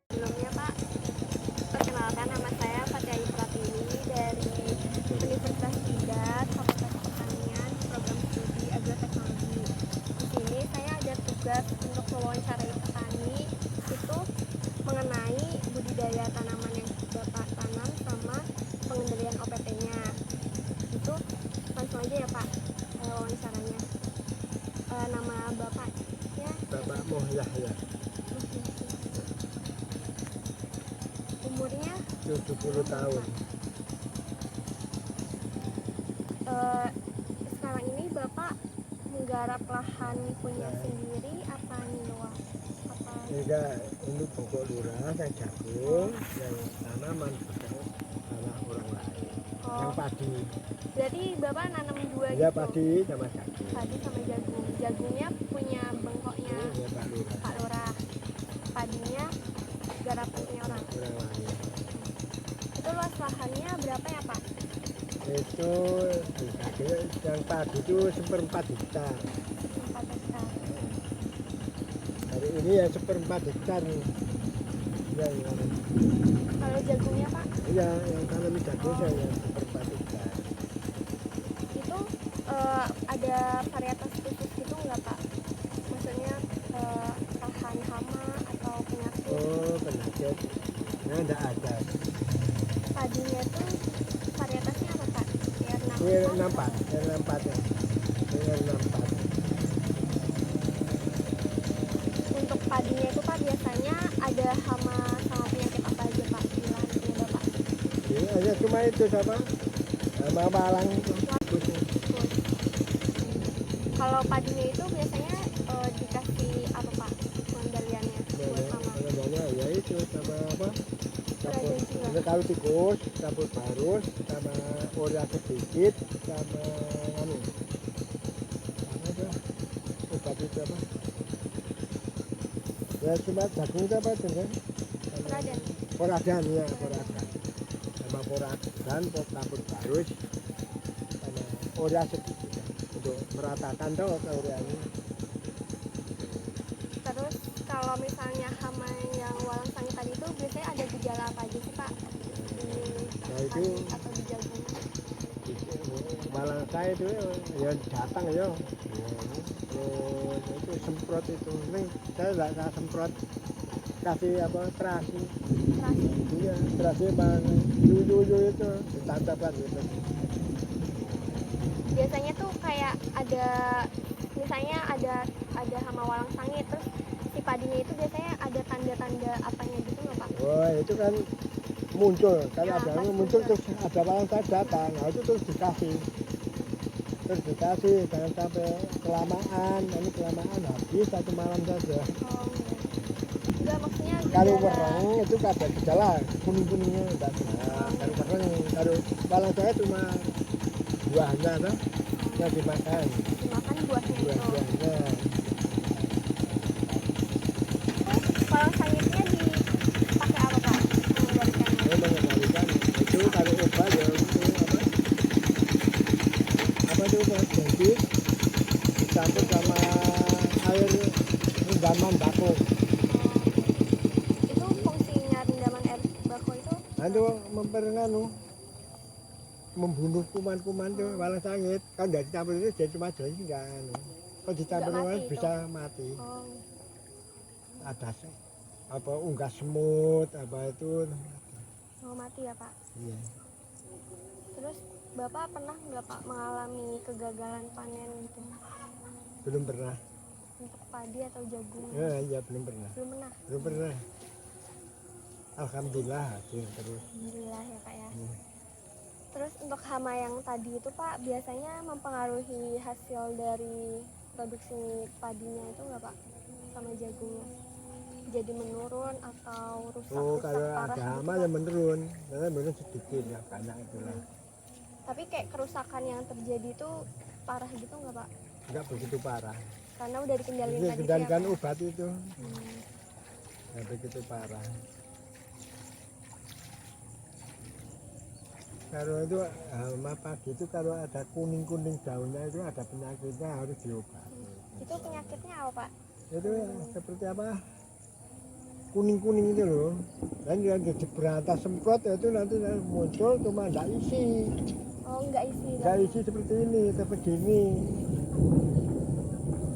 Sebelumnya Pak, perkenalkan nama saya Fatia Pratini dari Universitas Tidak, Fakultas Pertanian, Program Studi Agroteknologi. Di sini saya ada tugas untuk mewawancarai petani itu mengenai budidaya tanaman yang Bapak tanam sama pengendalian OPT-nya. Itu langsung aja ya Pak wawancaranya. Nama Bapaknya? Bapak Mohyah. Umurnya 70 tahun. Sekarang ini Bapak menggarap lahan punya sendiri apa nyewa? Apa? Enggak, ini pokok lurah, yang jagung, yang tanaman tanah orang lain. Yang padi. Berarti Bapak nanam dua Ya gitu? padi sama jagung. Padi sama jagung. Jagungnya punya bengkoknya Ya Pak Lurah. Pak Lurah. Padinya garapan punya orang. Orang lain. Itu luas lahannya berapa ya Pak? Itu yang padi itu 1/4 hektar. 4 hektar. Hari ini ya 1/4 hektar nih. Ya, ya. Kalau jagungnya Pak? Ya, yang tanam jagung saya yang 1/4 hektar. Itu ada varietas khusus gitu nggak Pak? Maksudnya tahan hama atau penyakit? Oh, penyakit. Nah, enggak ada. Padinya itu varietasnya apa Pak? Ini nampak ya. Ini nampak. Untuk padinya itu Pak biasanya ada hama sama penyakit apa aja Pak di lahannya Bapak? Ini hanya cuma itu sama malang itu. Terus, kalau padinya itu biasanya dikasih apa Pak pengendaliannya buat hama? Namanya ya itu sama apa? Serajin juga. Ada kayu tikus, campur barus, sama urea sedikit, sama anu. Apa itu? Obat itu apa? Ya cuma jagung itu apa itu kan? Peradan. Poradan ya, poradan. Sama poradan, campur barus, sama urea sedikit untuk meratakan tuh ureanya. Terus kalau misalnya hama yang walang sangit tadi itu biasanya ada gejala apa aja sih Pak? Nah itu Padi atau di jagung? malang saya itu ya datang ya. Terus itu semprot itu. Ini saya nggak semprot kasih apa terasi. Terasi. Iya terasi bang yuyu itu ditancapkan gitu. Biasanya tuh kayak ada misalnya ada hama walang sangit terus si padinya itu biasanya ada tanda-tanda apanya gitu nggak Pak? Oh itu kan muncul kalau Ya, ada pasti muncul juga. terus ada malang saya datang. Nah itu terus dikasih. Terus dikasih jangan sampai kelamaan. Ini kelamaan habis satu malam saja. Oh, enggak maksudnya Kalau gejala. wereng itu ada gejala kuning-kuningnya enggak. Nah, kalau wereng kalau malang saya cuma buahnya tuh yang dimakan. Dimakan buahnya itu. Buah-buahnya. Walang sangitnya dipakai apa Pak? Mengendalikannya. Saya mengendalikan itu kalau obat ya itu apa itu mas jadi dicampur sama air rendaman baku. Itu fungsinya rendaman air baku itu Itu memperenganu membunuh kuman-kuman tuh walang sangit kan dari campur itu jadi cuma jadi enggak kalau dicampur Nggak kuman mati bisa mati. oh, Ada apa unggas semut apa itu mau mati ya Pak. iya. Terus Bapak pernah nggak Pak mengalami kegagalan panen gitu Belum pernah untuk padi atau jagung? ya, ya belum pernah Belum pernah. Alhamdulillah hasil terus. Alhamdulillah ya Pak ya. Iya. Terus untuk hama yang tadi itu Pak biasanya mempengaruhi hasil dari produksi padinya itu nggak Pak sama jagungnya? Jadi menurun atau rusak Kalau parah ada gitu, hama Pak? ya menurun karena menurun sedikit ya banyak itulah. Tapi kayak kerusakan yang terjadi itu parah gitu nggak Pak? Enggak begitu parah. Karena udah dikendaliin Ini tadi kendalikan ya, Pak? obat itu enggak begitu parah. Kalau itu hama padi itu kalau ada kuning-kuning daunnya itu ada penyakitnya harus diobati. Itu penyakitnya apa Pak? Itu seperti apa? Kuning-kuning itu loh. Dan yang jadi berantas semprot itu nanti muncul cuma nggak isi. Oh nggak isi. Nggak isi seperti ini, tapi gini.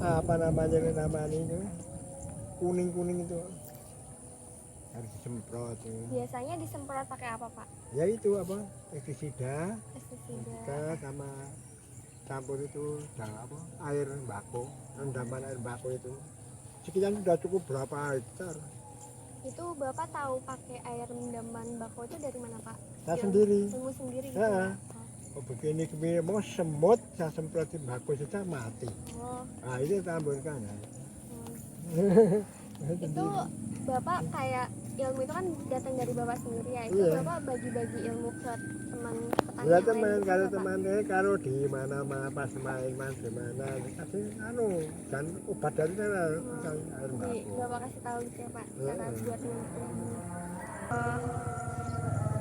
Apa namanya itu? Kuning-kuning itu harus disemprot. Biasanya disemprot pakai apa Pak? Ya itu apa? Pestisida. Pestisida. Sama campur itu apa? Air bako, rendaman air bako itu. Sekian sudah cukup berapa hektar? Itu Bapak tahu pakai air rendaman bako itu dari mana Pak? Saya sendiri. Ilmu sendiri gitu Ya. ya? Oh, begini mau semut saya semprotin bako saja mati. Oh. Nah ini tambahkan ya. Itu Bapak kayak ilmu itu kan datang dari Bapak sendiri ya? Itu Iya. Bapak bagi-bagi ilmu ke teman petani Ya yang teman lain gitu kalau nggak, Pak? temannya kalau di mana pas main di mana kasih dan obat dari sana air Jadi bako. Bapak kasih tahu gitu ya Pak cara Iya. buat ilmu.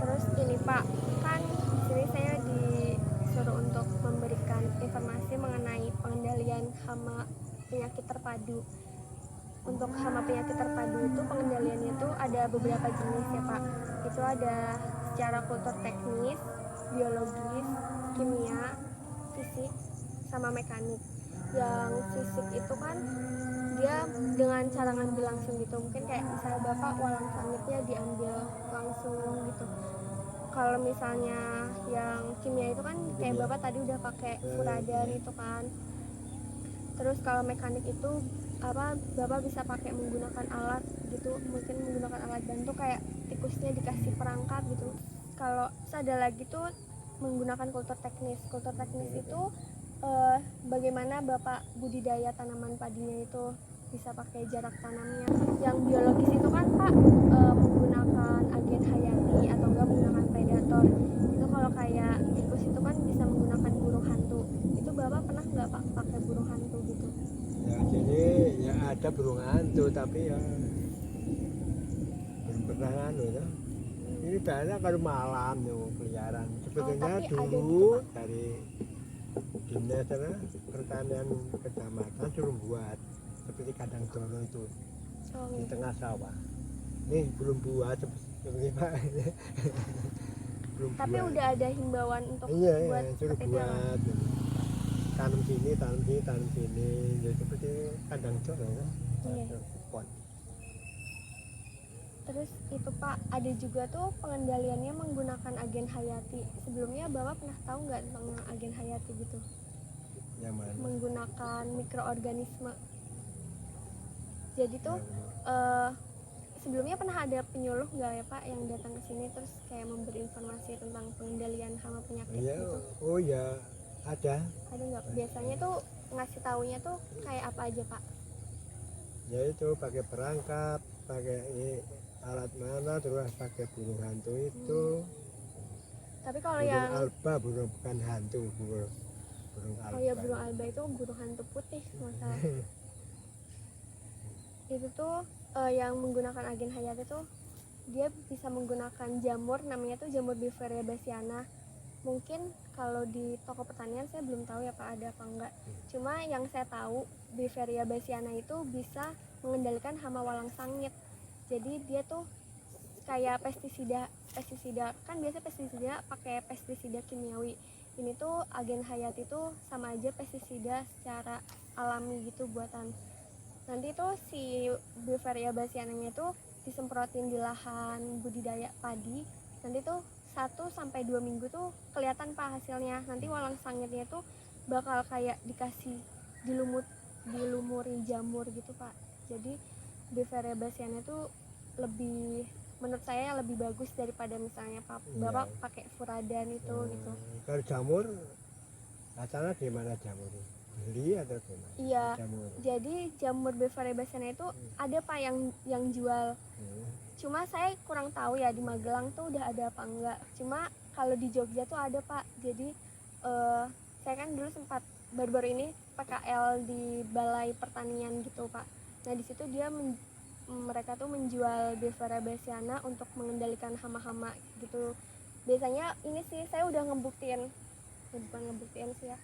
Terus ini Pak, kan di sini saya disuruh untuk memberikan informasi mengenai pengendalian hama penyakit terpadu. Untuk hama penyakit terpadu itu pengendaliannya itu ada beberapa jenis ya Pak. Itu ada secara kultur teknis, biologis, kimia, fisik, sama mekanik. Yang fisik itu kan dia dengan cara ngambil langsung gitu, mungkin kayak misalnya Bapak walang sangitnya diambil langsung gitu. Kalau misalnya yang kimia itu kan kayak Bapak tadi udah pakai furadan itu kan. Terus kalau mekanik itu apa Bapak bisa pakai menggunakan alat gitu, mungkin menggunakan alat bantu kayak tikusnya dikasih perangkap gitu. Kalau ada lagi tuh menggunakan kultur teknis. Kultur teknis itu bagaimana Bapak budidaya tanaman padinya itu bisa pakai jarak tanamnya. Yang biologis itu kan Pak menggunakan agen hayati atau enggak menggunakan predator. Itu kalau kayak tikus itu kan bisa menggunakan burung hantu. Itu Bapak pernah nggak Pak pakai burung hantu gitu? Ya jadi ya ada burung hantu tapi ya belum pernah ya. Ini banyak kalau malam tuh peliharaan. Sebetulnya tapi ada dulu gitu, Pak? dari dinas sana pertanian kecamatan suruh buat seperti kandang dono itu Oh, di iya. tengah sawah. Nih belum buat seperti Pak. Belum Tapi buat. udah ada himbauan untuk Iya, buat suruh seperti itu ya, Pak? buat tanam sini, tanam sini, tanam sini, ya seperti kandang dono ya. Iya. Pot. Terus itu Pak, ada juga tuh pengendaliannya menggunakan agen hayati. Sebelumnya Bapak pernah tahu nggak tentang agen hayati gitu? Yang mana? Menggunakan mikroorganisme. Jadi tuh sebelumnya pernah ada penyuluh nggak ya Pak yang datang ke sini terus kayak memberi informasi tentang pengendalian hama penyakit Iya, gitu? oh ya ada. Ada nggak? Biasanya tuh ngasih taunya tuh kayak apa aja Pak? Ya itu pakai perangkap, pakai alat mana, terus pakai burung hantu itu. Tapi kalau Burung yang alba, burung bukan hantu, burung alba. oh ya burung alba itu burung hantu putih masalah. Itu tuh yang menggunakan agen hayati tuh dia bisa menggunakan jamur, namanya tuh jamur Befaria bassiana. Mungkin kalau di toko pertanian saya belum tahu ya Pak ada apa enggak. Cuma yang saya tahu Befaria bassiana itu bisa mengendalikan hama walang sangit. Jadi dia tuh kayak pestisida kan biasa pestisida pakai pestisida kimiawi. Ini tuh agen hayati tuh sama aja pestisida secara alami gitu buatan. Nanti tuh si Befaria bassiananya tuh disemprotin di lahan budidaya padi. Nanti tuh 1-2 minggu tuh kelihatan Pak hasilnya. Nanti walang sangitnya tuh bakal kayak dikasih dilumuri jamur gitu Pak. Jadi Befaria bassiana tuh lebih, menurut saya lebih bagus daripada misalnya Bapak pakai furadan itu gitu. Kalau jamur, asalnya gimana jamur? Beli atau gimana? Iya. Jamur. Jadi jamur Befaria bassiana itu ada Pak yang jual. Cuma saya kurang tahu ya di Magelang tuh udah ada apa enggak. Cuma kalau di Jogja tuh ada Pak. Jadi saya kan dulu sempat baru-baru ini PKL di Balai Pertanian gitu Pak. Nah di situ mereka tuh menjual Befaria bassiana untuk mengendalikan hama-hama gitu. biasanya ini sih saya udah ngebuktiin, bukan ngebuktiin sih ya,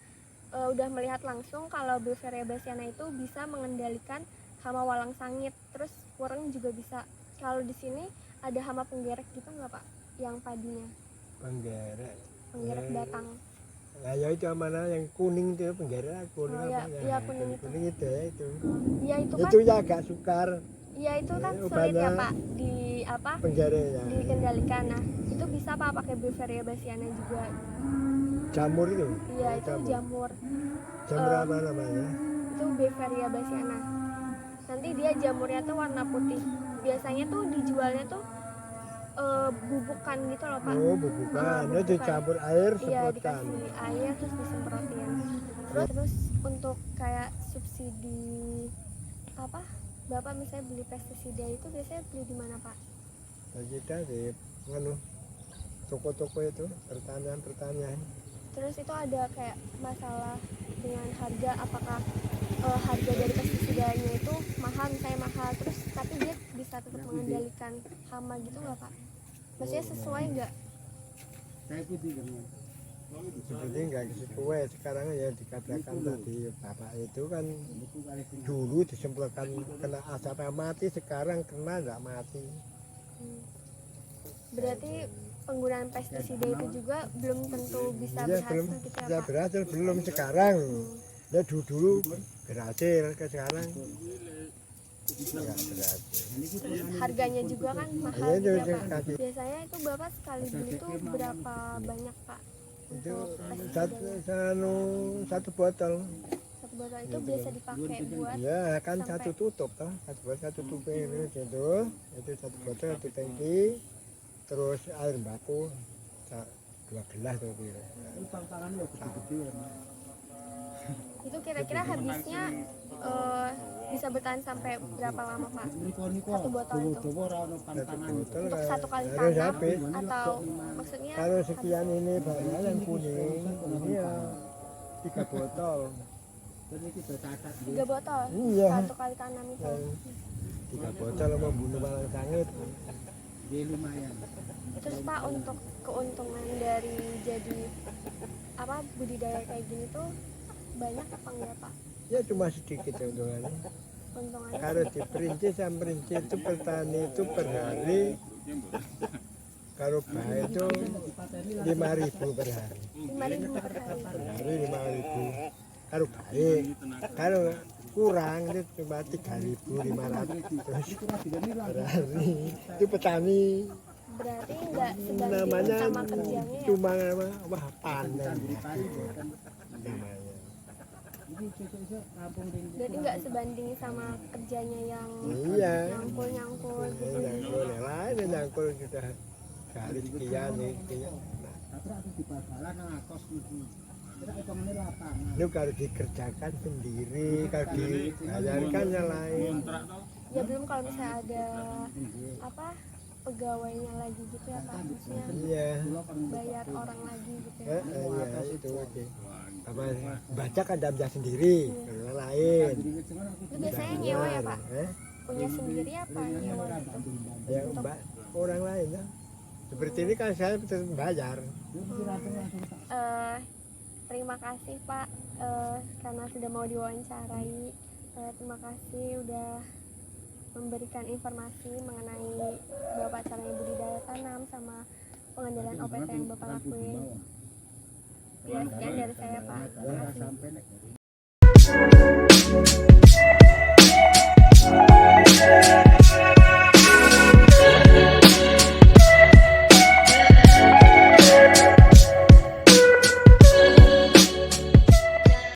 udah melihat langsung kalau Beveria bassiana itu bisa mengendalikan hama walang sangit, terus kureng juga bisa. Kalau di sini ada hama penggerek gitu nggak Pak, yang padinya Penggerek. penggerek batang? Nah, ya itu mana yang kuning itu penggerek kuning Oh, apa ya, ya? iya, kuning itu. Kuning itu ya itu. Iya itu kan, Itu ya agak sukar iya itu kan Ya, sulit ya obatnya Pak di apa penggereknya. dikendalikan. Nah itu bisa Pak pakai Beveria bassiana juga. Jamur itu. Iya itu jamur, Jamur Eh, apa namanya? itu Beveria bassiana. Nanti dia jamurnya tuh warna putih. Biasanya tuh dijualnya tuh bubukan gitu loh Pak. Oh, bubukan. Itu Bubukan. dicampur air Iya semprotan. dikasih air terus disemprotin. Terus untuk kayak subsidi apa, Bapak misalnya beli pestisida itu biasanya beli di mana Pak? Nah, kita di toko-toko itu pertanian. Terus itu ada kayak masalah dengan harga, apakah harga dari pestisidanya itu mahal, misalnya mahal terus tapi dia bisa tetap mengendalikan hama gitu nggak Pak? Maksudnya sesuai nggak? Seperti nggak sesuai sekarang ya dikatakan tadi bapak itu kan dulu disemprotkan kena asap mati, sekarang kena nggak mati. Hmm. Berarti penggunaan pestisida itu juga belum tentu bisa Ya berhasil belum gitu ya ya Pak? berhasil belum sekarang. Ya dulu berhasil ke sekarang nggak berhasil. Harganya juga kan mahal Iya, gitu ya itu Pak? kasih. Biasanya itu Bapak sekali beli itu berapa banyak Pak? Itu Untuk satu, pestisidanya? satu botol. Satu botol itu bisa dipakai buat Ya kan sampai- satu tutup toh, satu botol satu tutup ini gitu. Itu satu botol satu tangki, terus air baku 2 gelas tuh kira. itu kira-kira habisnya bisa bertahan sampai berapa lama Pak? Satu botol itu Satu botol untuk satu kali harus tanam habis. atau maksudnya Kalau sekian ini banyak yang kuning, ini ya 3 botol. 3 botol Iya. satu kali tanam itu? 3 botol membunuh walang sangit. Terus Pak untuk keuntungan dari jadi apa budidaya kayak gini tuh banyak apa enggak Pak Ya cuma sedikit keuntungannya. keuntungannya? Kalau diperinci sama perinci itu petani itu per hari kalau baik itu 5.000 per hari. 5.000 per hari. Per hari 5.000. Kalau baik, kalau kurang itu cuma 3.500 terus per hari. Itu petani Berarti nggak sebanding namanya sama kerjanya ya? cuma wah panen gitu namanya. Berarti nggak sebanding sama kerjanya yang Iya. nyangkul gitu. Nyangkul yang lain nyangkul sudah kali sekian nih. Itu kalau dikerjakan sendiri, kalau dibayarkan yang lain. Ya belum kalau misalnya ada apa pegawainya lagi gitu ya Pak, maksudnya Iya. bayar orang lagi gitu ya. Iya itu oke. Apa baca kan bisa sendiri, yang lain. Itu biasanya nyewa ya Pak? Punya sendiri apa nyewa gitu? Ya mbak orang lain ya. Seperti ini kan saya tetap bayar. Terima kasih Pak karena sudah mau diwawancarai. Terima kasih udah memberikan informasi mengenai Bapak caranya budidaya tanam sama pengendalian OPT yang Bapak lakuin. Ya sekian dari saya Pak. Terima kasih.